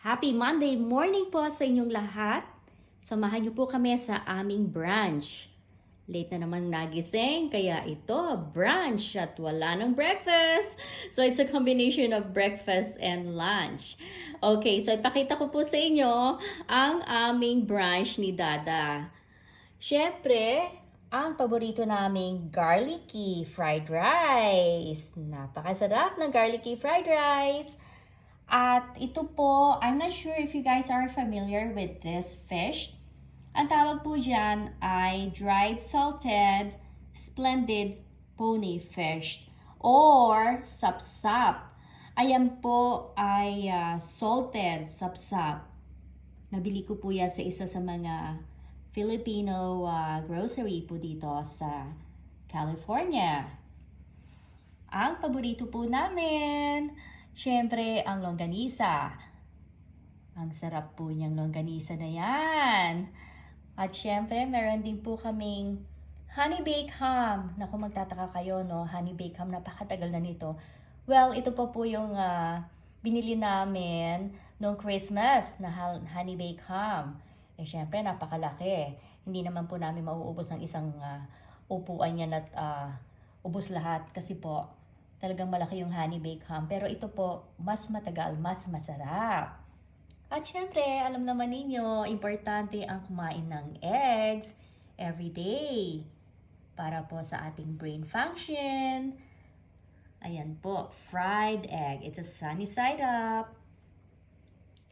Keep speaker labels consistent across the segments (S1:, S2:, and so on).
S1: Happy Monday morning po sa inyong lahat. Samahan niyo po kami sa aming brunch. Late na naman nagising, kaya ito, brunch at wala ng breakfast. So it's a combination of breakfast and lunch. Okay, so ipakita ko po sa inyo ang aming brunch ni Dada. Siyempre, ang paborito naming garlicky fried rice. Napakasarap ng garlicky fried rice. At ito po, I'm not sure if you guys are familiar with this fish. Ang tawag po dyan ay dried salted splendid pony fish or sapsap. Ayan po ay salted sapsap. Nabili ko po yan sa isa sa mga Filipino grocery po dito sa California. Ang paborito po namin, syempre, ang longganisa. Ang sarap po niyang longganisa na yan. At syempre, meron din po kaming honey baked ham. Naku, magtataka kayo, no? Honey baked ham, napakatagal na nito. Well, ito po yung binili namin noong Christmas na honey baked ham. Eh, syempre, napakalaki. Hindi naman po namin mauubos ng isang upuan yan at ubos lahat. Kasi po, talagang malaki yung honey baked ham. Pero ito po, mas matagal, mas masarap. At syempre, alam naman ninyo, importante ang kumain ng eggs every day. Para po sa ating brain function. Ayan po, fried egg. It's a sunny side up.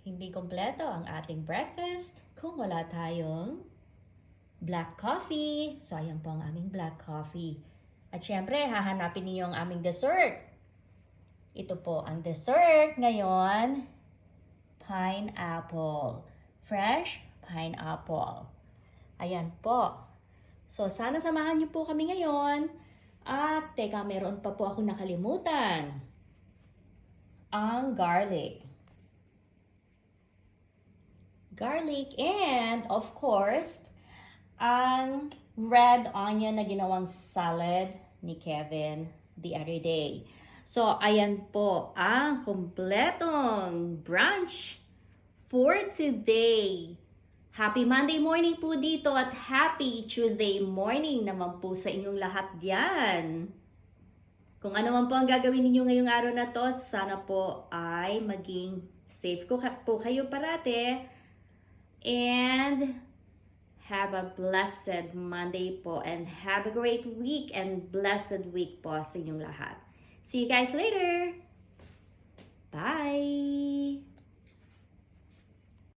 S1: Hindi kompleto ang ating breakfast kung wala tayong black coffee. So, ayan po ang aming black coffee. At syempre, hahanapin niyo ang aming dessert. Ito po ang dessert ngayon. Pineapple. Fresh pineapple. Ayan po. So, sana samahan niyo po kami ngayon. At, teka, meron pa po akong nakalimutan. Ang garlic. Garlic and, of course, ang red onion na ginawang salad ni Kevin the other day. So, ayan po ang kumpletong brunch for today. Happy Monday morning po dito at happy Tuesday morning naman po sa inyong lahat diyan. Kung ano man po ang gagawin ninyo ngayong araw na to, sana po ay maging safe po kayo parate. And have a blessed Monday po and have a great week and blessed week po sa inyong lahat. See you guys later. Bye.